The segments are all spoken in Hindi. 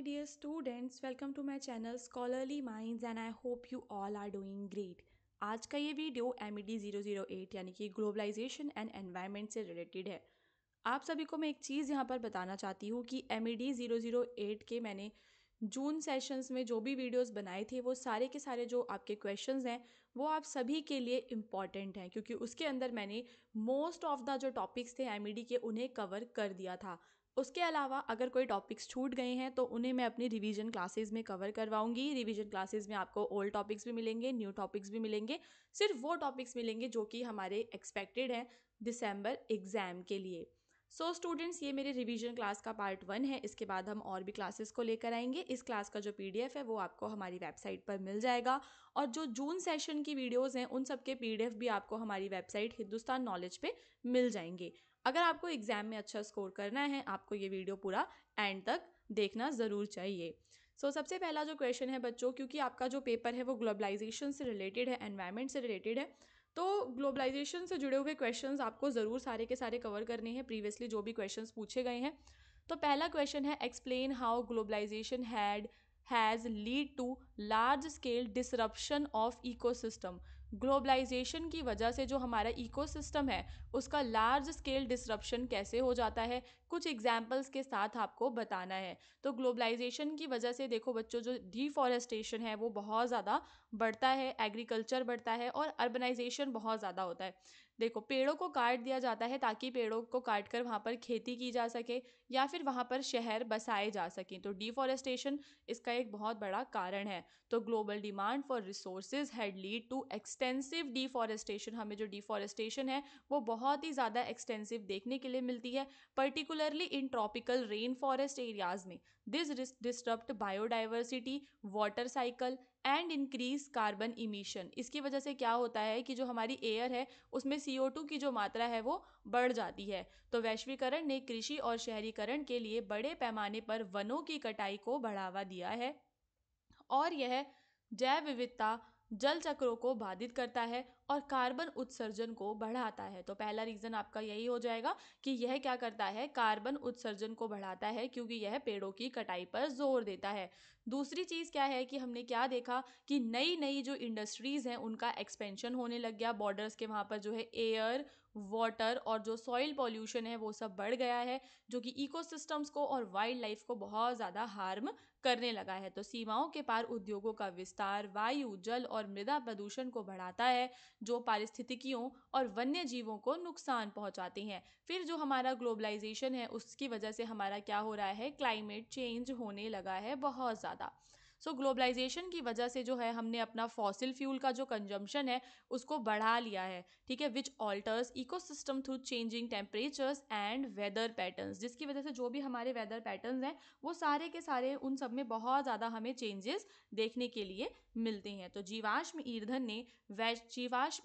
my dear students, welcome to my channel Scholarly Minds and I hope you all are doing great. आज का ये वीडियो MED 008 यानी कि ग्लोबलाइजेशन एंड एनवायरनमेंट से रिलेटेड है। आप सभी को मैं एक चीज़ यहाँ पर बताना चाहती हूँ कि MED 008 के मैंने जून सेशंस में जो भी वीडियोस बनाए थे वो सारे के सारे जो आपके क्वेश्चंस हैं वो आप सभी के लिए इम्पॉर्टेंट हैं, क्योंकि उसके अंदर मैंने मोस्ट ऑफ द जो टॉपिक्स थे MED के उन्हें कवर कर दिया था। उसके अलावा अगर कोई टॉपिक्स छूट गए हैं तो उन्हें मैं अपनी रिवीजन क्लासेस में कवर करवाऊंगी। रिवीजन क्लासेस में आपको ओल्ड टॉपिक्स भी मिलेंगे, न्यू टॉपिक्स भी मिलेंगे, सिर्फ वो टॉपिक्स मिलेंगे जो कि हमारे एक्सपेक्टेड हैं दिसंबर एग्जाम के लिए। सो स्टूडेंट्स, ये मेरे रिवीजन क्लास का पार्ट 1 है। इसके बाद हम और भी क्लासेस को लेकर आएंगे। इस क्लास का जो PDF है वो आपको हमारी वेबसाइट पर मिल जाएगा और जो जून सेशन की वीडियोस हैं उन सब के PDF भी आपको हमारी वेबसाइट हिंदुस्तान नॉलेज पे मिल जाएंगे। अगर आपको एग्जाम में अच्छा स्कोर करना है आपको ये वीडियो पूरा एंड तक देखना ज़रूर चाहिए। सबसे पहला जो क्वेश्चन है बच्चों, क्योंकि आपका जो पेपर है वो ग्लोबलाइजेशन से रिलेटेड है, एनवायरनमेंट से रिलेटेड है, तो ग्लोबलाइजेशन से जुड़े हुए क्वेश्चंस आपको ज़रूर सारे के सारे कवर करने हैं, प्रीवियसली जो भी क्वेश्चंस पूछे गए हैं। तो पहला क्वेश्चन है, explain how globalisation has lead to large scale disruption of ecosystem. Globalisation की वजह से जो हमारा इकोसिस्टम है उसका लार्ज स्केल डिसरप्शन कैसे हो जाता है, कुछ एग्जाम्पल्स के साथ आपको बताना है। तो ग्लोबलाइजेशन की वजह से देखो बच्चों, जो डिफॉरेस्टेशन है वो बहुत ज़्यादा बढ़ता है, एग्रीकल्चर बढ़ता है और अर्बनाइजेशन बहुत ज़्यादा होता है। देखो, पेड़ों को काट दिया जाता है ताकि पेड़ों को काट कर वहाँ पर खेती की जा सके या फिर वहाँ पर शहर बसाए जा सकें। तो डिफॉरेस्टेशन इसका एक बहुत बड़ा कारण है। तो global demand for resources had lead to extensive deforestation. हमें जो डिफॉरेस्टेशन है वो बहुत ही ज़्यादा एक्सटेंसिव देखने के लिए मिलती है, particularly in tropical rain forest areas में। This disturbed biodiversity, water cycle and increase carbon emission. इसकी वजह से क्या होता है कि जो हमारी एयर है उसमें CO2 की जो मात्रा है वो बढ़ जाती है। तो वैश्वीकरण ने कृषि और शहरीकरण के लिए बड़े पैमाने पर वनों की कटाई को बढ़ावा दिया है और यह जैव विविधता, जल चक्रों को बाधित करता है और कार्बन उत्सर्जन को बढ़ाता है। तो पहला रीजन आपका यही हो जाएगा कि यह क्या करता है, कार्बन उत्सर्जन को बढ़ाता है, क्योंकि यह पेड़ों की कटाई पर जोर देता है। दूसरी चीज़ क्या है कि हमने क्या देखा कि नई नई जो इंडस्ट्रीज़ हैं उनका एक्सपेंशन होने लग गया, बॉर्डर्स के वहाँ पर जो है एयर, वाटर और जो सॉइल पॉल्यूशन है वो सब बढ़ गया है, जो कि इकोसिस्टम्स को और वाइल्ड लाइफ को बहुत ज़्यादा हार्म करने लगा है। तो सीमाओं के पार उद्योगों का विस्तार वायु, जल और मृदा प्रदूषण को बढ़ाता है, जो पारिस्थितिकियों और वन्य जीवों को नुकसान पहुंचाते हैं। फिर जो हमारा ग्लोबलाइजेशन है उसकी वजह से हमारा क्या हो रहा है, क्लाइमेट चेंज होने लगा है बहुत ज़्यादा। ग्लोबलाइजेशन की वजह से जो है हमने अपना फॉसिल फ्यूल का जो कंजम्पशन है उसको बढ़ा लिया है, ठीक है, which alters ecosystem through changing temperatures and weather patterns, जिसकी वजह से जो भी हमारे वेदर पैटर्न्स हैं वो सारे के सारे उन सब में बहुत ज़्यादा हमें चेंजेस देखने के लिए मिलते हैं। तो जीवाश्म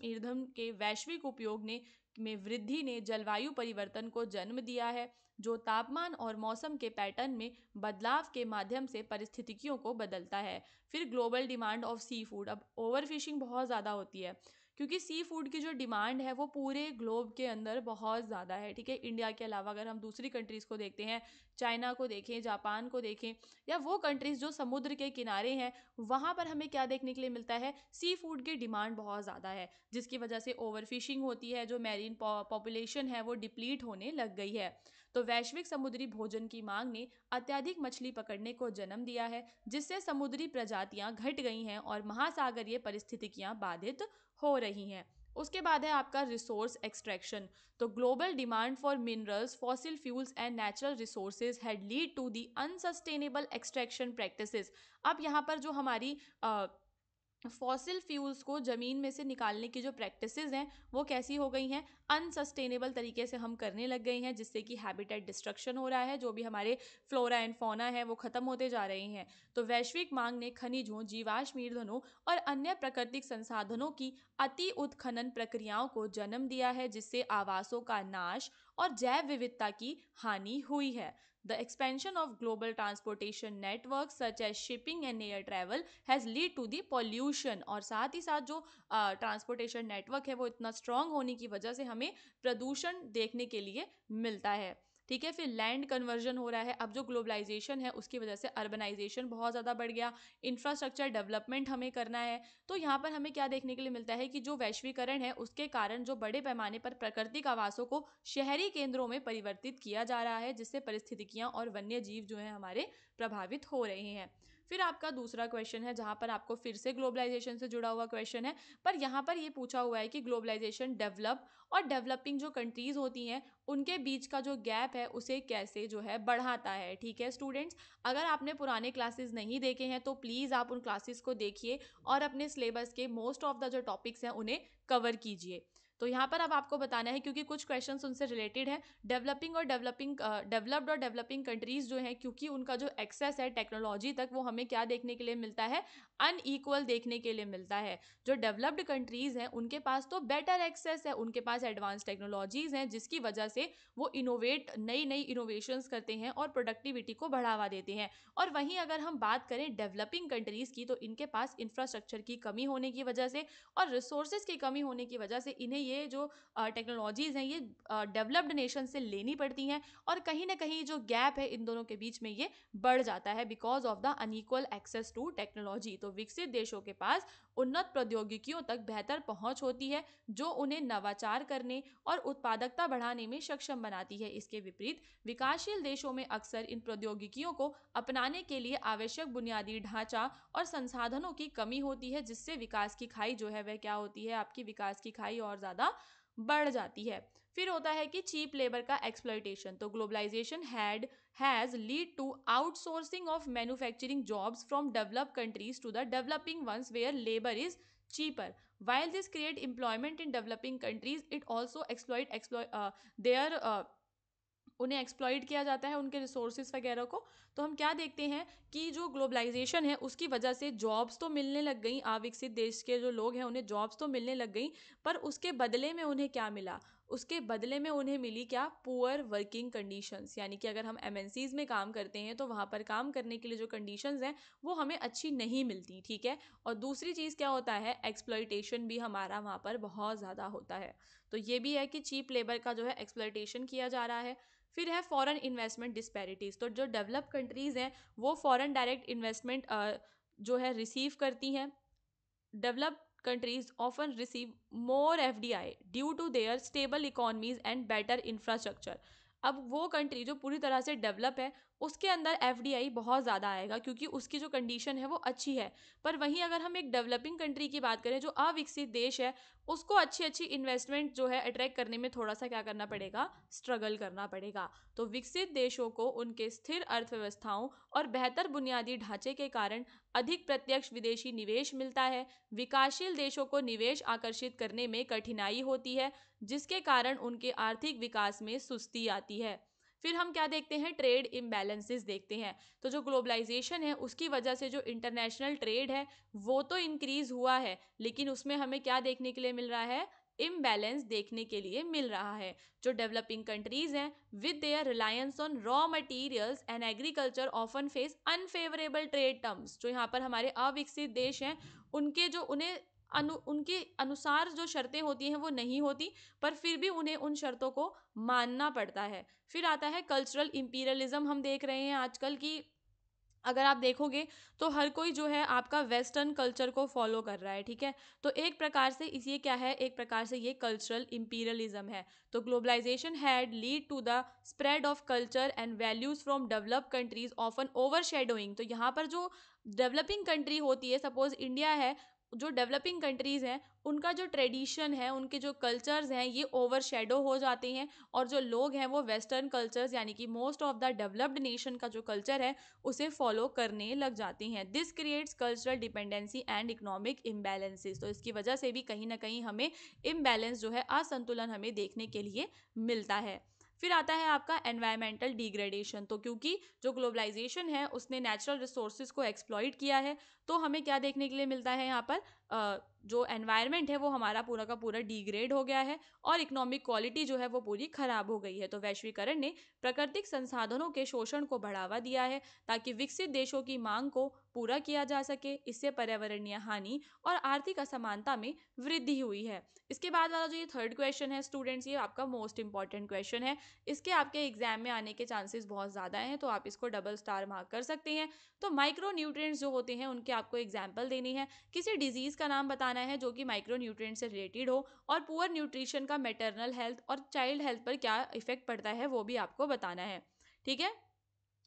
ईंधन के वैश्विक उपयोग ने में वृद्धि ने जलवायु परिवर्तन को जन्म दिया है, जो तापमान और मौसम के पैटर्न में बदलाव के माध्यम से परिस्थितियों को बदलता है। फिर global demand of sea food, अब ओवरफिशिंग बहुत ज़्यादा होती है क्योंकि सी फूड की जो डिमांड है वो पूरे ग्लोब के अंदर बहुत ज़्यादा है, ठीक है। इंडिया के अलावा अगर हम दूसरी कंट्रीज़ को देखते हैं, चाइना को देखें, जापान को देखें या वो कंट्रीज़ जो समुद्र के किनारे हैं, वहाँ पर हमें क्या देखने के लिए मिलता है, सी फूड की डिमांड बहुत ज़्यादा है, जिसकी वजह से ओवरफिशिंग होती है, जो मैरीन पॉपुलेशन है वो डिप्लीट होने लग गई है। तो वैश्विक समुद्री भोजन की मांग ने अत्यधिक मछली पकड़ने को जन्म दिया है, जिससे समुद्री प्रजातियां घट गई हैं और महासागरीय परिस्थितियां बाधित हो रही हैं। उसके बाद है आपका रिसोर्स एक्सट्रैक्शन। तो global demand for minerals, fossil fuels and natural resources had lead to the unsustainable extraction practices. अब यहाँ पर जो हमारी फॉसिल फ्यूल्स को ज़मीन में से निकालने की जो प्रैक्टिसेस हैं वो कैसी हो गई हैं, अनसस्टेनेबल तरीके से हम करने लग गए हैं, जिससे कि हैबिटेट डिस्ट्रक्शन हो रहा है, जो भी हमारे फ्लोरा एंड फौना है वो ख़त्म होते जा रहे हैं। तो वैश्विक मांग ने खनिजों, जीवाश्म ईंधनों और अन्य प्राकृतिक संसाधनों की अति उत्खनन प्रक्रियाओं को जन्म दिया है, जिससे आवासों का नाश और जैव विविधता की हानि हुई है। The expansion of global transportation networks such as shipping and air travel has lead to the pollution, और साथ ही साथ जो ट्रांसपोर्टेशन नेटवर्क है वो इतना स्ट्रांग होने की वजह से हमें प्रदूषण देखने के लिए मिलता है। ठीक है। फिर लैंड कन्वर्जन हो रहा है, अब जो ग्लोबलाइजेशन है उसकी वजह से अर्बनाइजेशन बहुत ज़्यादा बढ़ गया, इंफ्रास्ट्रक्चर डेवलपमेंट हमें करना है। तो यहाँ पर हमें क्या देखने के लिए मिलता है कि जो वैश्वीकरण है उसके कारण जो बड़े पैमाने पर प्राकृतिक आवासों को शहरी केंद्रों में परिवर्तित किया जा रहा है, जिससे परिस्थितियाँ और वन्य जीव जो है हमारे प्रभावित हो रहे हैं। फिर आपका दूसरा क्वेश्चन है जहाँ पर आपको फिर से ग्लोबलाइजेशन से जुड़ा हुआ क्वेश्चन है, पर यहाँ पर ये पूछा हुआ है कि ग्लोबलाइजेशन डेवलप और डेवलपिंग जो कंट्रीज होती हैं उनके बीच का जो गैप है उसे कैसे जो है बढ़ाता है। ठीक है स्टूडेंट्स, अगर आपने पुराने क्लासेस नहीं देखे हैं तो प्लीज़ आप उन क्लासेस को देखिए और अपने सिलेबस के मोस्ट ऑफ द जो टॉपिक्स हैं उन्हें कवर कीजिए। तो यहाँ पर अब आपको बताना है, क्योंकि कुछ क्वेश्चंस उनसे रिलेटेड है, डेवलप्ड और डेवलपिंग कंट्रीज जो हैं क्योंकि उनका जो एक्सेस है टेक्नोलॉजी तक वो हमें क्या देखने के लिए मिलता है, अनईक्वल देखने के लिए मिलता है। जो डेवलप्ड कंट्रीज हैं उनके पास तो बेटर एक्सेस है, उनके पास एडवांस टेक्नोलॉजीज हैं जिसकी वजह से वो इनोवेट नई नई इनोवेशंस करते हैं और प्रोडक्टिविटी को बढ़ावा देते हैं। और वहीं अगर हम बात करें डेवलपिंग कंट्रीज की तो इनके पास इंफ्रास्ट्रक्चर की कमी होने की वजह से और रिसोर्सेज की कमी होने की वजह से इन्हें ये जो टेक्नोलॉजीज हैं ये डेवलप्ड नेशन से लेनी पड़ती हैं, और कहीं ना कहीं जो गैप है इन दोनों के बीच में ये बढ़ जाता है because of the unequal access to technology. तो विकसित देशों के पास उन्नत प्रौद्योगिकियों तक बेहतर पहुंच होती है जो उन्हें नवाचार करने और उत्पादकता बढ़ाने में सक्षम बनाती है। इसके विपरीत विकासशील देशों में अक्सर इन प्रौद्योगिकियों को अपनाने के लिए आवश्यक बुनियादी ढांचा और संसाधनों की कमी होती है, जिससे विकास की खाई जो है वह क्या होती है, आपकी विकास की खाई और ज़्यादा बढ़ जाती है। फिर होता है कि चीप लेबर का एक्सप्लॉयटेशन। तो globalisation has lead to outsourcing of manufacturing jobs from developed countries to the developing ones where labour is cheaper. While this create employment in developing countries, it also exploit their उन्हें एक्सप्लॉइट किया जाता है उनके रिसोर्सेज वगैरह को। तो हम क्या देखते हैं कि जो ग्लोबलाइजेशन है उसकी वजह से जॉब्स तो मिलने लग गई, अविकसित देश के जो लोग हैं उन्हें जॉब्स तो मिलने लग गई, पर उसके बदले में उन्हें क्या मिला, उसके बदले में उन्हें मिली क्या, पुअर वर्किंग कंडीशंस। यानी कि अगर हम एमएनसीज में काम करते हैं तो वहाँ पर काम करने के लिए जो कंडीशंस हैं वो हमें अच्छी नहीं मिलती। ठीक है, और दूसरी चीज़ क्या होता है, एक्सप्लॉइटेशन भी हमारा वहाँ पर बहुत ज़्यादा होता है। तो ये भी है कि चीप लेबर का जो है एक्सप्लॉइटेशन किया जा रहा है। फिर है फॉरेन इन्वेस्टमेंट डिस्पैरिटीज़। तो जो डेवलप कंट्रीज़ हैं वो फॉरेन डायरेक्ट इन्वेस्टमेंट जो है रिसीव करती हैं। Develop countries often receive more FDI due to their stable economies and better infrastructure. अब वो कंट्री जो पूरी तरह से डेवलप है उसके अंदर FDI बहुत ज़्यादा आएगा क्योंकि उसकी जो कंडीशन है वो अच्छी है। पर वहीं अगर हम एक डेवलपिंग कंट्री की बात करें जो अविकसित देश है, उसको अच्छी अच्छी इन्वेस्टमेंट जो है अट्रैक्ट करने में थोड़ा सा क्या करना पड़ेगा, स्ट्रगल करना पड़ेगा। तो विकसित देशों को उनके स्थिर अर्थव्यवस्थाओं और बेहतर बुनियादी ढांचे के कारण अधिक प्रत्यक्ष विदेशी निवेश मिलता है। विकासशील देशों को निवेश आकर्षित करने में कठिनाई होती है जिसके कारण उनके आर्थिक विकास में सुस्ती आती है। फिर हम क्या देखते हैं, ट्रेड इम्बैलेंसेस देखते हैं। तो जो ग्लोबलाइजेशन है उसकी वजह से जो इंटरनेशनल ट्रेड है वो तो इंक्रीज हुआ है, लेकिन उसमें हमें क्या देखने के लिए मिल रहा है, इम्बैलेंस देखने के लिए मिल रहा है। जो डेवलपिंग कंट्रीज हैं with their reliance on raw materials and agriculture often face unfavourable trade terms. जो यहाँ पर हमारे अविकसित देश हैं उनके जो उनके अनुसार जो शर्तें होती हैं वो नहीं होती, पर फिर भी उन्हें उन शर्तों को मानना पड़ता है। फिर आता है कल्चरल इंपीरियलिज्म। हम देख रहे हैं आजकल की, अगर आप देखोगे तो हर कोई जो है आपका वेस्टर्न कल्चर को फॉलो कर रहा है। ठीक है, तो एक प्रकार से इसे क्या है, एक प्रकार से ये कल्चरल इंपीरियलिज्म है। तो globalisation had lead to the spread of culture and values from developed countries often overshadowing. तो यहाँ पर जो डेवलपिंग कंट्री होती है, सपोज इंडिया है, जो डेवलपिंग कंट्रीज हैं उनका जो ट्रेडिशन है, उनके जो कल्चर्स हैं ये ओवरशैडो हो जाते हैं, और जो लोग हैं वो वेस्टर्न कल्चर्स यानी कि most of the developed nation का जो कल्चर है उसे फॉलो करने लग जाती हैं। This creates cultural dependency and economic imbalances. तो इसकी वजह से भी कहीं ना कहीं हमें इम्बैलेंस जो है, असंतुलन हमें देखने के लिए मिलता है। फिर आता है आपका एनवायरमेंटल डिग्रेडेशन। तो क्योंकि जो ग्लोबलाइजेशन है उसने नेचुरल रिसोर्सेज को एक्सप्लॉइट किया है, तो हमें क्या देखने के लिए मिलता है यहाँ पर, जो एनवायरनमेंट है वो हमारा पूरा का पूरा डिग्रेड हो गया है और इकोनॉमिक क्वालिटी जो है वो पूरी खराब हो गई है। तो वैश्वीकरण ने प्राकृतिक संसाधनों के शोषण को बढ़ावा दिया है ताकि विकसित देशों की मांग को पूरा किया जा सके। इससे पर्यावरणीय हानि और आर्थिक असमानता में वृद्धि हुई है। इसके बाद वाला जो ये थर्ड क्वेश्चन है स्टूडेंट्स, ये आपका मोस्ट इंपॉर्टेंट क्वेश्चन है। इसके आपके एग्जाम में आने के चांसेस बहुत ज़्यादा हैं, तो आप इसको डबल स्टार मार्क कर सकते हैं। तो माइक्रो न्यूट्रिएंट्स जो होते हैं उनके आपको एग्जाम्पल देनी है। किसी डिजीज़ का नाम बताना है जो कि माइक्रो न्यूट्रिएंट से रिलेटेड हो, और पुअर न्यूट्रिशन का मैटरनल हेल्थ और चाइल्ड हेल्थ पर क्या इफेक्ट पड़ता है वो भी आपको बताना है। ठीक है,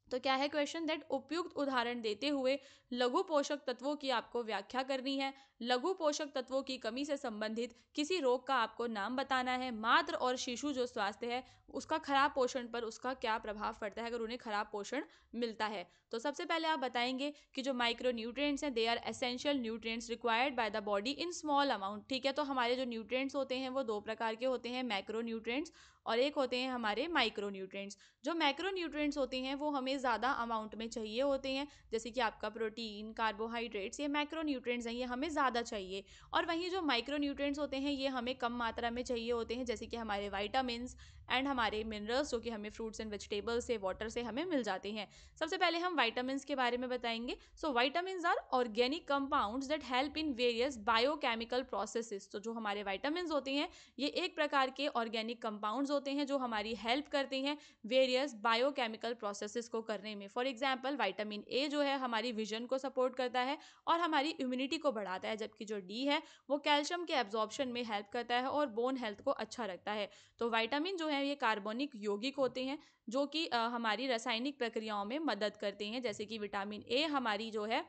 तो क्या है क्वेश्चन दैट उपयुक्त उदाहरण देते हुए लघु पोषक तत्वों की आपको व्याख्या करनी है। लघु पोषक तत्वों की कमी से संबंधित किसी रोग का आपको नाम बताना है। मातृ और शिशु जो स्वास्थ्य है उसका खराब पोषण पर उसका क्या प्रभाव पड़ता है अगर उन्हें खराब पोषण मिलता है। तो सबसे पहले आप बताएंगे कि जो माइक्रो न्यूट्रिएंट्स हैं they are essential nutrients required by the body in small amount. ठीक है, तो हमारे जो न्यूट्रिएंट्स होते हैं वो दो प्रकार के होते हैं, मैक्रो न्यूट्रिएंट्स और एक होते हैं हमारे माइक्रो न्यूट्रिएंट्स। जो मैक्रो न्यूट्रिएंट्स होते हैं वो हमें ज़्यादा अमाउंट में चाहिए होते हैं, जैसे कि आपका प्रोटीन, कार्बोहाइड्रेट्स, ये मैक्रो न्यूट्रिएंट्स हैं, ये हमें ज़्यादा चाहिए। और वहीं जो माइक्रो न्यूट्रिएंट्स होते हैं ये हमें कम मात्रा में चाहिए होते हैं, जैसे कि हमारे वाइटामिन्स एंड हमारे मिनरल्स जो कि हमें फ्रूट्स एंड वेजिटेबल्स से, वाटर से हमें मिल जाते हैं। सबसे पहले हम वाइटामिन्स के बारे में बताएंगे। So vitamins are organic compounds that help in various biochemical processes. तो जो हमारे वाइटामिन्स होते हैं ये एक प्रकार के ऑर्गेनिक कंपाउंड्स होते हैं जो हमारी हेल्प करते हैं वेरियस बायोकेमिकल प्रोसेसेस को करने में। फॉर एग्जांपल विटामिन ए जो है हमारी विजन को सपोर्ट करता है और हमारी इम्यूनिटी को बढ़ाता है, जबकि जो डी है वो कैल्शियम के एब्जॉर्प्शन में हेल्प करता है और बोन हेल्थ को अच्छा रखता है। तो विटामिन जो है ये कार्बनिक यौगिक होते हैं जो कि हमारी रासायनिक प्रक्रियाओं में मदद करते हैं, जैसे कि विटामिन ए हमारी जो है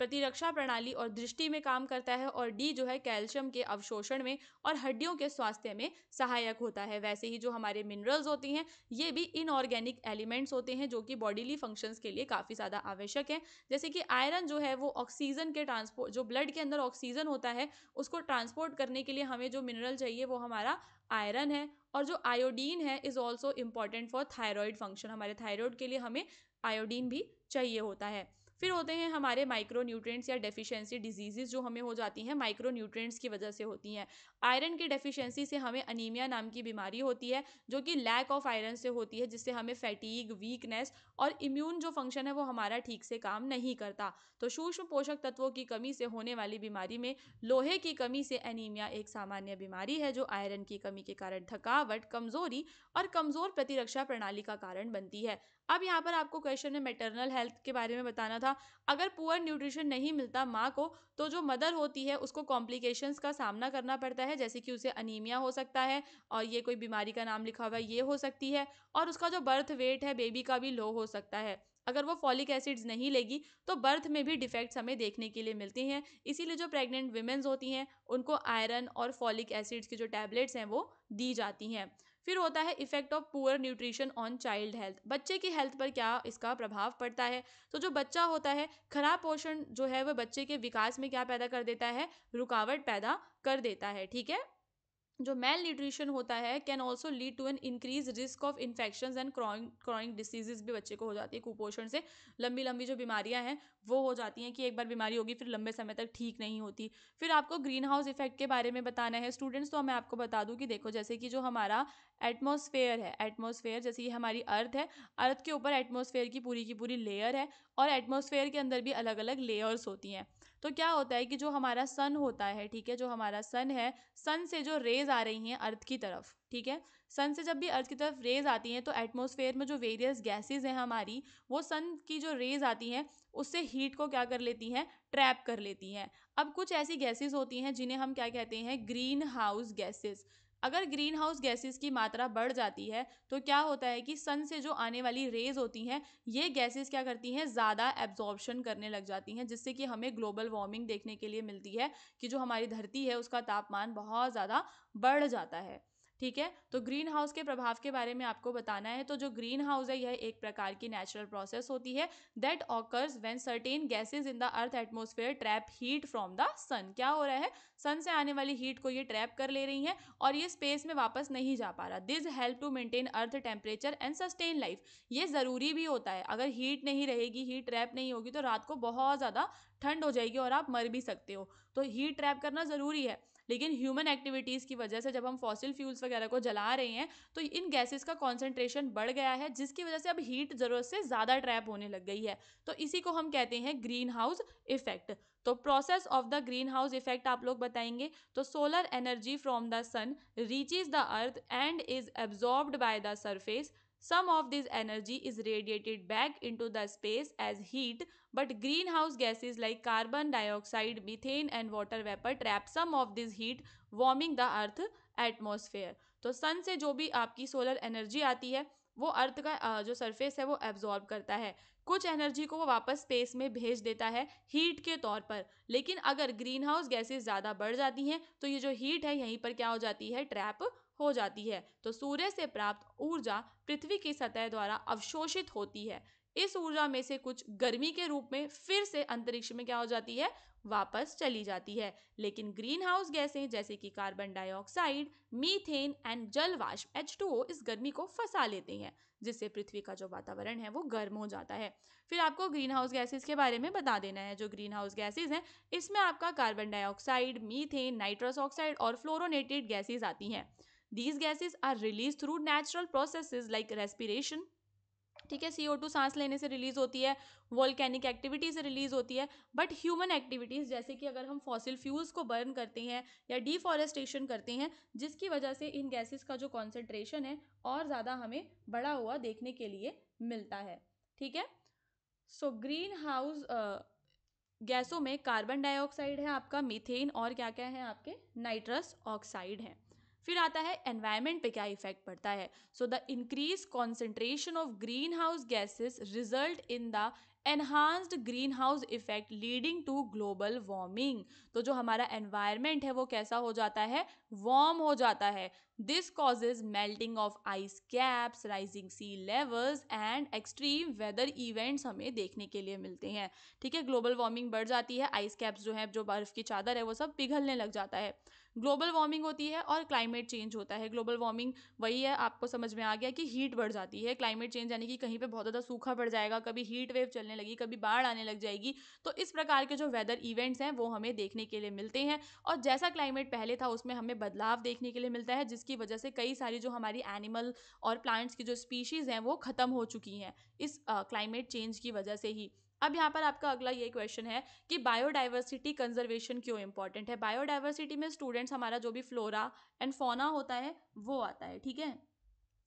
प्रतिरक्षा प्रणाली और दृष्टि में काम करता है, और डी जो है कैल्शियम के अवशोषण में और हड्डियों के स्वास्थ्य में सहायक होता है। वैसे ही जो हमारे मिनरल्स होती हैं ये भी इनऑर्गेनिक एलिमेंट्स होते हैं जो कि बॉडीली फंक्शंस के लिए काफ़ी ज़्यादा आवश्यक है। जैसे कि आयरन जो है वो ऑक्सीजन के ट्रांसपोर्ट, जो ब्लड के अंदर ऑक्सीजन होता है उसको ट्रांसपोर्ट करने के लिए हमें जो मिनरल चाहिए वो हमारा आयरन है। और जो आयोडीन है is also important for thyroid function, हमारे थायराइड के लिए हमें आयोडीन भी चाहिए होता है। फिर होते हैं हमारे माइक्रो न्यूट्रिएंट्स या डेफिशिएंसी डिजीजेस जो हमें हो जाती हैं माइक्रो न्यूट्रिएंट्स की वजह से होती हैं। आयरन की डेफिशिएंसी से हमें अनीमिया नाम की बीमारी होती है जो कि लैक ऑफ आयरन से होती है, जिससे हमें फैटीग, वीकनेस और इम्यून जो फंक्शन है वो हमारा ठीक से काम नहीं करता। तो सूक्ष्म पोषक तत्वों की कमी से होने वाली बीमारी में लोहे की कमी से एनीमिया एक सामान्य बीमारी है जो आयरन की कमी के कारण थकावट, कमजोरी और कमजोर प्रतिरक्षा प्रणाली का कारण बनती है। अब यहाँ पर आपको क्वेश्चन में मैटरनल हेल्थ के बारे में बताना था। अगर पुअर न्यूट्रिशन नहीं मिलता माँ को तो जो मदर होती है उसको कॉम्प्लिकेशंस का सामना करना पड़ता है, जैसे कि उसे अनीमिया हो सकता है, और ये कोई बीमारी का नाम लिखा हुआ है ये हो सकती है, और उसका जो बर्थ वेट है बेबी का भी लो हो सकता है। अगर वो फॉलिक एसिड्स नहीं लेगी तो बर्थ में भी डिफेक्ट्स हमें देखने के लिए मिलते हैं। इसीलिए जो प्रेग्नेंट विमेंस होती हैं उनको आयरन और फॉलिक एसिड्स की जो टैबलेट्स हैं वो दी जाती हैं। फिर होता है effect of poor nutrition on child health, बच्चे की हेल्थ पर क्या इसका प्रभाव पड़ता है। तो जो बच्चा होता है खराब पोषण जो है वह बच्चे के विकास में क्या पैदा कर देता है, रुकावट पैदा कर देता है। ठीक है, जो मेल न्यूट्रिशन होता है can also lead to an increase risk of infection and chronic diseases भी बच्चे को हो जाती है। कुपोषण से लंबी लंबी जो बीमारियां हैं वो हो जाती हैं कि एक बार बीमारी होगी फिर लंबे समय तक ठीक नहीं होती। फिर आपको ग्रीन हाउस इफेक्ट के बारे में बताना है स्टूडेंट्स। तो मैं आपको बता दूं कि देखो जैसे कि जो हमारा एटमॉस्फेयर है, एटमॉस्फेयर जैसे कि हमारी अर्थ है, अर्थ के ऊपर एटमॉस्फेयर की पूरी लेयर है, और एटमॉस्फेयर के अंदर भी अलग अलग लेयर्स होती हैं। तो क्या होता है कि जो हमारा सन होता है, ठीक है, जो हमारा सन है, सन से जो रेज आ रही हैं अर्थ की तरफ, ठीक है, सन से जब भी अर्थ की तरफ रेज आती हैं तो एटमॉस्फेयर में जो वेरियस गैसेस हैं हमारी, वो सन की जो रेज आती हैं उससे हीट को क्या कर लेती हैं, ट्रैप कर लेती हैं। अब कुछ ऐसी गैसेस होती हैं जिन्हें हम क्या कहते हैं, ग्रीन हाउस गैसेस। अगर ग्रीन हाउस गैसेस की मात्रा बढ़ जाती है तो क्या होता है कि सन से जो आने वाली रेज होती हैं ये गैसेस क्या करती हैं, ज़्यादा एब्जॉर्प्शन करने लग जाती हैं, जिससे कि हमें ग्लोबल वार्मिंग देखने के लिए मिलती है कि जो हमारी धरती है उसका तापमान बहुत ज़्यादा बढ़ जाता है। ठीक है, तो ग्रीन हाउस के प्रभाव के बारे में आपको बताना है। तो जो ग्रीन हाउस है यह एक प्रकार की नेचुरल प्रोसेस होती है that occurs when certain gases in the earth atmosphere trap heat from the sun. क्या हो रहा है, सन से आने वाली हीट को ये ट्रैप कर ले रही हैं और ये स्पेस में वापस नहीं जा पा रहा। This help to maintain earth temperature and sustain life. ये ज़रूरी भी होता है, अगर हीट नहीं रहेगी, हीट ट्रैप नहीं होगी तो रात को बहुत ज़्यादा ठंड हो जाएगी और आप मर भी सकते हो। तो हीट ट्रैप करना ज़रूरी है। लेकिन ह्यूमन एक्टिविटीज़ की वजह से जब हम फॉसिल फ्यूल्स वगैरह को जला रहे हैं तो इन गैसेस का कॉन्सेंट्रेशन बढ़ गया है, जिसकी वजह से अब हीट ज़रूरत से ज़्यादा ट्रैप होने लग गई है। तो इसी को हम कहते हैं ग्रीन हाउस इफेक्ट। तो process of the greenhouse effect आप लोग बताएंगे। तो solar energy from the sun reaches the earth and is absorbed by the surface. Some of this energy is radiated back into the space as heat, but greenhouse gases like carbon dioxide, methane and water vapor trap some of this heat, warming the earth atmosphere. तो सन से जो भी आपकी सोलर एनर्जी आती है वो अर्थ का जो सरफेस है वो एब्जॉर्ब करता है, कुछ एनर्जी को वो वापस स्पेस में भेज देता है हीट के तौर पर। लेकिन अगर ग्रीन हाउस गैसेज ज़्यादा बढ़ जाती हैं तो ये जो हीट है यहीं पर क्या हो जाती है, ट्रैप हो जाती है। तो सूर्य से प्राप्त ऊर्जा पृथ्वी की सतह द्वारा अवशोषित होती है। इस ऊर्जा में से कुछ गर्मी के रूप में फिर से अंतरिक्ष में क्या हो जाती है, वापस चली जाती है। लेकिन ग्रीन हाउस गैसें जैसे कि कार्बन डाइऑक्साइड, मीथेन एंड जल वाष्प H2O इस गर्मी को फंसा लेते हैं, जिससे पृथ्वी का जो वातावरण है वो गर्म हो जाता है। फिर आपको ग्रीन हाउस गैसेज के बारे में बता देना है। जो ग्रीन हाउस गैसेज हैं इसमें आपका carbon dioxide, methane, nitrous oxide और फ्लोरोनेटेड गैसेज आती हैं। These gases are released through natural processes like respiration. ठीक है, CO2 सांस लेने से रिलीज होती है, वोल्केनिक एक्टिविटी से रिलीज होती है। बट ह्यूमन एक्टिविटीज़ जैसे कि अगर हम फॉसिल फ्यूल्स को बर्न करते हैं या डिफॉरेस्टेशन करते हैं, जिसकी वजह से इन गैसेस का जो कॉन्सेंट्रेशन है और ज़्यादा हमें बढ़ा हुआ देखने के लिए मिलता है। ठीक है, सो ग्रीन हाउस गैसों में कार्बन डाइऑक्साइड है आपका, मीथेन और क्या क्या है आपके, नाइट्रस ऑक्साइड है। फिर आता है एनवायरनमेंट पे क्या इफेक्ट पड़ता है। So the increase concentration of greenhouse gases result in the enhanced greenhouse effect leading to global warming. तो जो हमारा एनवायरनमेंट है वो कैसा हो जाता है, वार्म हो जाता है। This causes melting of ice caps, rising sea levels and extreme weather events हमें देखने के लिए मिलते हैं। ठीक है, ग्लोबल वार्मिंग बढ़ जाती है, आइस कैप्स जो है, जो बर्फ की चादर है वो सब पिघलने लग जाता है, ग्लोबल वार्मिंग होती है और क्लाइमेट चेंज होता है। ग्लोबल वार्मिंग वही है, आपको समझ में आ गया कि हीट बढ़ जाती है। क्लाइमेट चेंज यानी कि कहीं पे बहुत ज़्यादा सूखा पड़ जाएगा, कभी हीट वेव चलने लगी, कभी बाढ़ आने लग जाएगी। तो इस प्रकार के जो वेदर इवेंट्स हैं वो हमें देखने के लिए मिलते हैं और जैसा क्लाइमेट पहले था उसमें हमें बदलाव देखने के लिए मिलता है, जिसकी वजह से कई सारी जो हमारी एनिमल और प्लांट्स की जो स्पीशीज़ हैं वो ख़त्म हो चुकी हैं इस क्लाइमेट चेंज की वजह से ही। अब यहाँ पर आपका अगला ये क्वेश्चन है कि बायोडाइवर्सिटी कंजर्वेशन क्यों इंपॉर्टेंट है। बायोडाइवर्सिटी में स्टूडेंट्स हमारा जो भी फ्लोरा एंड फौना होता है वो आता है। ठीक है,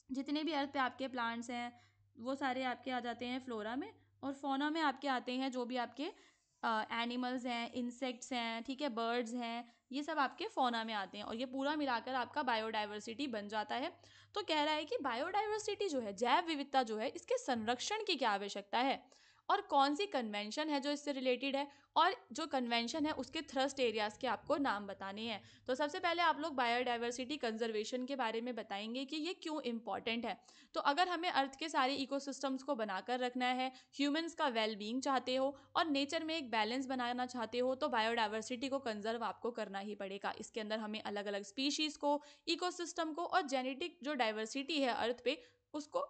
जितने भी अर्थ पे आपके प्लांट्स हैं वो सारे आपके आ जाते हैं फ्लोरा में, और फौना में आपके आते हैं जो भी आपके एनिमल्स हैं, इंसेक्ट्स हैं, ठीक है, बर्ड्स हैं, ये सब आपके फौना में आते हैं और ये पूरा मिलाकर आपका बायोडाइवर्सिटी बन जाता है। तो कह रहा है कि बायोडाइवर्सिटी जो है, जैव विविधता जो है, इसके संरक्षण की क्या आवश्यकता है और कौन सी कन्वेंशन है जो इससे रिलेटेड है, और जो कन्वेंशन है उसके थ्रस्ट एरियाज के आपको नाम बताने हैं। तो सबसे पहले आप लोग बायोडाइवर्सिटी कंजर्वेशन के बारे में बताएंगे कि ये क्यों इंपॉर्टेंट है। तो अगर हमें अर्थ के सारे इकोसिस्टम्स को बनाकर रखना है, ह्यूमंस का वेल बीइंग चाहते हो और नेचर में एक बैलेंस बनाना चाहते हो, तो बायोडाइवर्सिटी को कंजर्व आपको करना ही पड़ेगा। इसके अंदर हमें अलग अलग स्पीशीज़ को, इकोसिस्टम को और जेनेटिक जो डाइवर्सिटी है अर्थ पे उसको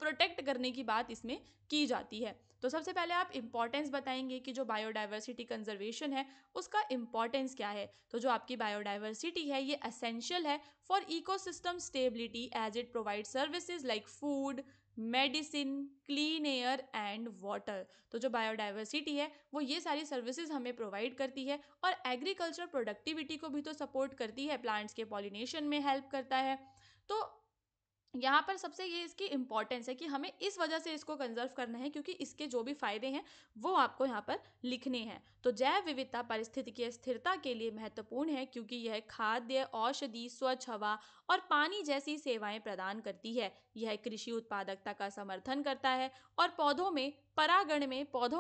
प्रोटेक्ट करने की बात इसमें की जाती है। तो सबसे पहले आप इम्पॉर्टेंस बताएंगे कि जो बायोडाइवर्सिटी कंजर्वेशन है उसका इम्पॉर्टेंस क्या है। तो जो आपकी बायोडाइवर्सिटी है ये एसेंशियल है for ecosystem stability as it provide services like food, medicine, clean air and water. तो जो बायोडाइवर्सिटी है वो ये सारी सर्विसेज हमें प्रोवाइड करती है और एग्रीकल्चर प्रोडक्टिविटी को भी तो सपोर्ट करती है, प्लांट्स के पॉलिनेशन में हेल्प करता है। तो यहाँ पर सबसे ये इसकी इंपॉर्टेंस है कि हमें इस वजह से इसको कंजर्व करना है क्योंकि इसके जो भी फायदे हैं वो आपको यहाँ पर लिखने हैं। तो जैव विविधता पारिस्थितिकीय स्थिरता के लिए महत्वपूर्ण है क्योंकि यह खाद्य, औषधि, स्वच्छ हवा और पानी जैसी सेवाएं प्रदान करती है। यह कृषि उत्पादकता का समर्थन करता है और पौधों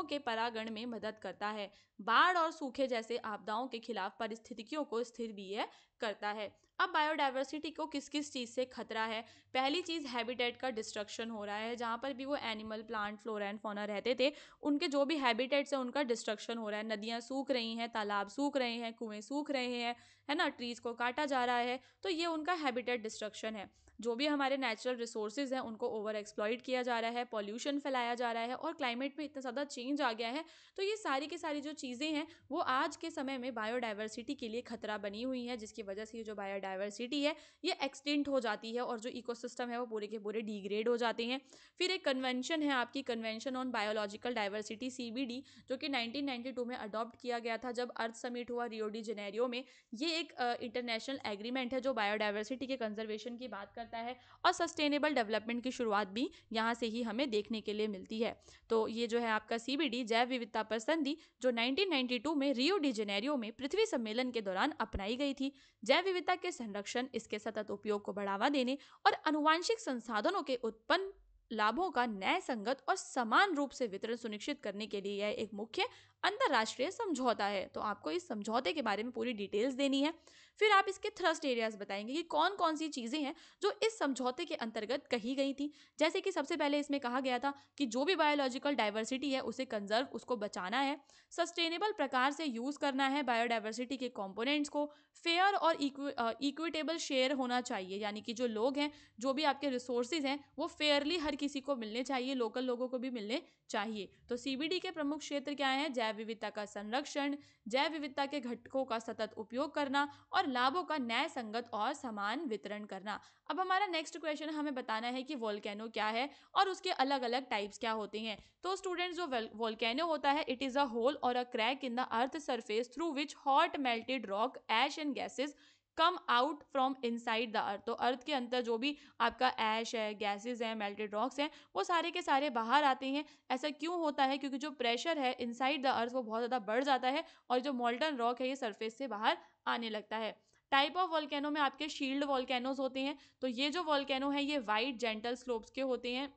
के परागण में मदद करता है। बाढ़ और सूखे जैसे आपदाओं के खिलाफ पारिस्थितिकियों को स्थिर भी करता है। अब बायोडाइवर्सिटी को किस किस चीज़ से खतरा है? पहली चीज़, हैबिटेट का डिस्ट्रक्शन हो रहा है। जहाँ पर भी वो animal, plant, flora and fauna रहते थे, उनके जो भी हैबिटेट्स हैं उनका डिस्ट्रक्शन हो रहा है। नदियाँ सूख रही हैं, तालाब सूख रहे हैं, कुएं सूख रहे हैं, है ना, ट्रीज को काटा जा रहा है, तो ये उनका हैबिटेट डिस्ट्रक्शन है। जो भी हमारे नेचुरल रिसोर्सेज हैं उनको ओवर एक्सप्लॉइट किया जा रहा है, पॉल्यूशन फैलाया जा रहा है, और क्लाइमेट में इतना ज़्यादा चेंज आ गया है। तो ये सारी की सारी जो चीज़ें हैं वो आज के समय में बायोडाइवर्सिटी के लिए खतरा बनी हुई है, जिसकी वजह से ये जो बायोडाइवर्सिटी है ये एक्सटिंक्ट हो जाती है, और जो इकोसिस्टम है वो पूरे के पूरे डिग्रेड हो जाते हैं। फिर एक कन्वेंशन है आपकी, convention on biological diversity, CBD, जो कि 1992 में अडॉप्ट किया गया था जब अर्थ समिट हुआ रियो डी जेनेरियो में। ये एक इंटरनेशनल एग्रीमेंट है जो बायोडाइवर्सिटी के कंजर्वेशन की बात करता है, और सस्टेनेबल डेवलपमेंट की शुरुआत भी यहाँ से ही हमें देखने के लिए मिलती है। तो ये जो है आपका CBD, जैव विविधता पर संधि, जो 1992 में रियो डी जेनेरियो में पृथ्वी सम्मेलन के दौरान अपनाई गई थी। जैव विविधता के संरक्षण, इसके सतत उपयोग को बढ़ावा देने और आनुवांशिक संसाधनों के उत्पन्न लाभों का न्याय संगत और समान रूप से वितरण सुनिश्चित करने के लिए यह एक मुख्य अंतरराष्ट्रीय समझौता है। तो आपको इस समझौते के बारे में पूरी डिटेल्स देनी है। फिर आप इसके थ्रस्ट एरियाज बताएंगे कि कौन कौन सी चीजें हैं जो इस समझौते के अंतर्गत कही गई थी। जैसे कि सबसे पहले इसमें कहा गया था कि जो भी बायोलॉजिकल डाइवर्सिटी है उसे कंजर्व, उसको बचाना है, सस्टेनेबल प्रकार से यूज करना है बायोडाइवर्सिटी के कंपोनेंट्स को, फेयर और इक्विटेबल शेयर होना चाहिए, यानी कि जो लोग हैं, जो भी आपके रिसोर्सेज हैं वो फेयरली हर किसी को मिलने चाहिए, लोकल लोगों को भी मिलने चाहिए। तो CBD के प्रमुख क्षेत्र क्या हैं? जैव विविधता का संरक्षण, जैव विविधता के घटकों का सतत उपयोग करना, और लाभों का न्याय संगत और समान वितरण करना। अब हमारा नेक्स्ट क्वेश्चन, हमें बताना है कि वोल्केनो क्या है और उसके अलग अलग टाइप्स क्या होते हैं। तो स्टूडेंट्स, जो वोल्केनो होता है, इट इज अ होल और a crack in the earth surface through which hot melted rock, ash and gases come out from inside the earth. तो अर्थ के अंदर जो भी आपका ऐश है, गैसेज हैं, मेल्टेड रॉक्स हैं, वो सारे के सारे बाहर आते हैं। ऐसा क्यों होता है? क्योंकि जो प्रेशर है इनसाइड द अर्थ वो बहुत ज़्यादा बढ़ जाता है, और जो मोल्टन रॉक है ये सरफेस से बाहर आने लगता है। टाइप ऑफ वोल्केनो में आपके शील्ड वोल्केनोज होते हैं। तो ये जो वोल्केनो है ये वाइट जेंटल स्लोप्स के होते हैं,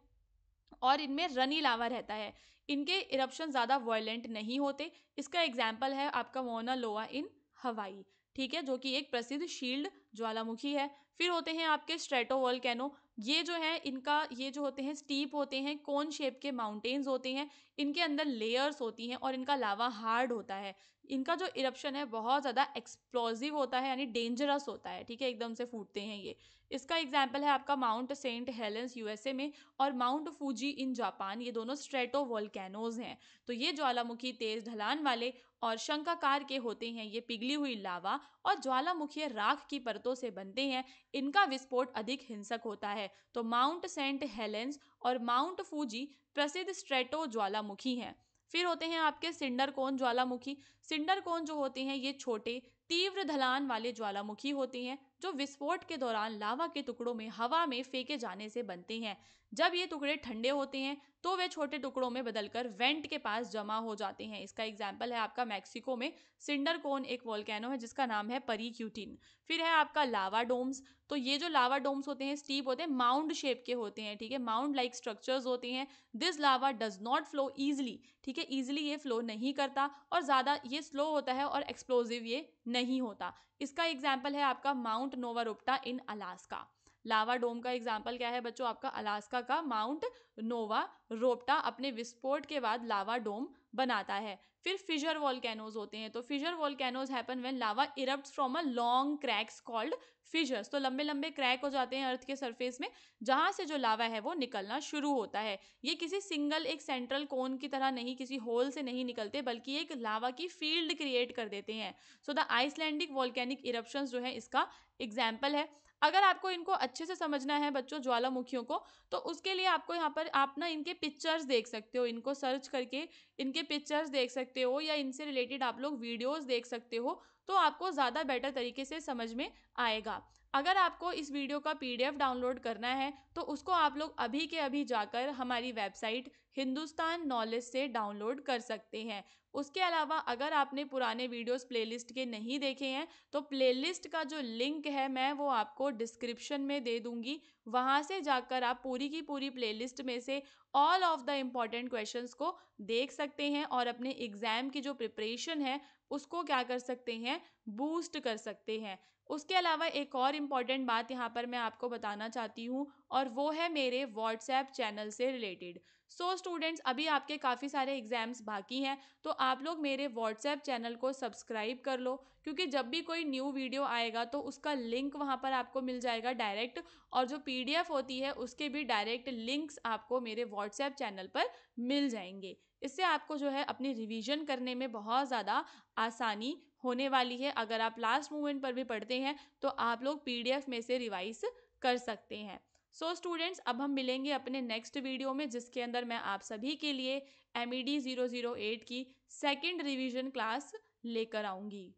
और इनमें रनी लावा रहता है। इनके इरप्शन ज़्यादा वायलेंट नहीं होते। इसका एग्जाम्पल है आपका मोना लोआ इन हवाई, ठीक है, जो कि एक प्रसिद्ध शील्ड ज्वालामुखी है। फिर होते हैं आपके स्ट्रेटो वोल्केनो। ये जो है इनका, ये जो होते हैं स्टीप होते हैं, कोन शेप के माउंटेन्स होते हैं, इनके अंदर लेयर्स होती हैं, और इनका लावा हार्ड होता है। इनका जो इरप्शन है बहुत ज़्यादा एक्सप्लोजिव होता है, यानी डेंजरस होता है, ठीक है, एकदम से फूटते हैं ये। इसका एग्जाम्पल है आपका माउंट सेंट हेलेंस USA में, और माउंट फूजी इन जापान। ये दोनों स्ट्रेटो वोल्केनोज हैं। तो ये ज्वालामुखी तेज ढलान वाले और शंखाकार के होते हैं। ये पिघली हुई लावा और ज्वालामुखीय राख की परतों से बनते हैं। इनका विस्फोट अधिक हिंसक होता है। तो माउंट सेंट हेलेंस और माउंट फूजी प्रसिद्ध स्ट्रेटो ज्वालामुखी हैं। फिर होते हैं आपके सिंडर कोन ज्वालामुखी। सिंडर कोन जो होते हैं ये छोटे तीव्र ढलान वाले ज्वालामुखी होते हैं, जो विस्फोट के दौरान लावा के टुकड़ों में हवा में फेंके जाने से बनते हैं। जब ये टुकड़े ठंडे होते हैं तो वे छोटे टुकड़ों में बदलकर वेंट के पास जमा हो जाते हैं। इसका एग्जाम्पल है आपका मैक्सिको में सिंडर कोन एक वोल्केनो है जिसका नाम है परिक्यूटिन। फिर है आपका लावा डोम्स। तो ये जो लावा डोम्स होते हैं, स्टीप होते हैं, माउंड शेप के होते हैं, ठीक है, माउंड लाइक स्ट्रक्चर्स होते हैं। This lava does not flow easily, ठीक है, ईजिली ये फ्लो नहीं करता, और ज़्यादा ये स्लो होता है, और एक्सप्लोजिव ये नहीं होता। इसका एग्जाम्पल है आपका माउंट नोवारोप्टा इन अलास्का। लावा डोम का एग्जाम्पल क्या है बच्चों? आपका अलास्का का माउंट नोवा रोप्टा अपने विस्फोट के बाद लावा डोम बनाता है। फिर फिशर वोल्केनोज होते हैं। तो fissure volcanoes happen when lava erupts from a long cracks called fissures. तो लंबे लंबे क्रैक हो जाते हैं अर्थ के सरफेस में, जहां से जो लावा है वो निकलना शुरू होता है। ये किसी सिंगल एक सेंट्रल कोन की तरह नहीं, किसी होल से नहीं निकलते, बल्कि एक लावा की फील्ड क्रिएट कर देते हैं। So the Icelandic volcanic eruptions जो है इसका एग्जाम्पल है। अगर आपको इनको अच्छे से समझना है बच्चों, ज्वालामुखियों को, तो उसके लिए आपको यहाँ पर आप ना इनके पिक्चर्स देख सकते हो, इनको सर्च करके इनके पिक्चर्स देख सकते हो, या इनसे रिलेटेड आप लोग वीडियोस देख सकते हो, तो आपको ज़्यादा बेटर तरीके से समझ में आएगा। अगर आपको इस वीडियो का PDF डाउनलोड करना है तो उसको आप लोग अभी के अभी जाकर हमारी वेबसाइट हिंदुस्तान नॉलेज से डाउनलोड कर सकते हैं। उसके अलावा अगर आपने पुराने वीडियोस प्लेलिस्ट के नहीं देखे हैं तो प्लेलिस्ट का जो लिंक है मैं वो आपको डिस्क्रिप्शन में दे दूंगी। वहां से जाकर आप पूरी की पूरी प्लेलिस्ट में से all of the important questions को देख सकते हैं और अपने एग्जाम की जो प्रिपरेशन है उसको क्या कर सकते हैं, बूस्ट कर सकते हैं। उसके अलावा एक और इम्पॉर्टेंट बात यहाँ पर मैं आपको बताना चाहती हूँ और वो है मेरे व्हाट्सएप चैनल से रिलेटेड। सो स्टूडेंट्स, अभी आपके काफ़ी सारे एग्जाम्स बाकी हैं तो आप लोग मेरे व्हाट्सएप चैनल को सब्सक्राइब कर लो, क्योंकि जब भी कोई न्यू वीडियो आएगा तो उसका लिंक वहाँ पर आपको मिल जाएगा डायरेक्ट, और जो पीडीएफ होती है उसके भी डायरेक्ट लिंक्स आपको मेरे व्हाट्सएप चैनल पर मिल जाएंगे। इससे आपको जो है अपनी रिवीजन करने में बहुत ज़्यादा आसानी होने वाली है। अगर आप लास्ट मोमेंट पर भी पढ़ते हैं तो आप लोग पीडीएफ में से रिवाइज कर सकते हैं। सो स्टूडेंट्स, अब हम मिलेंगे अपने नेक्स्ट वीडियो में जिसके अंदर मैं आप सभी के लिए MED 008 की सेकेंड रिवीजन क्लास लेकर आऊँगी।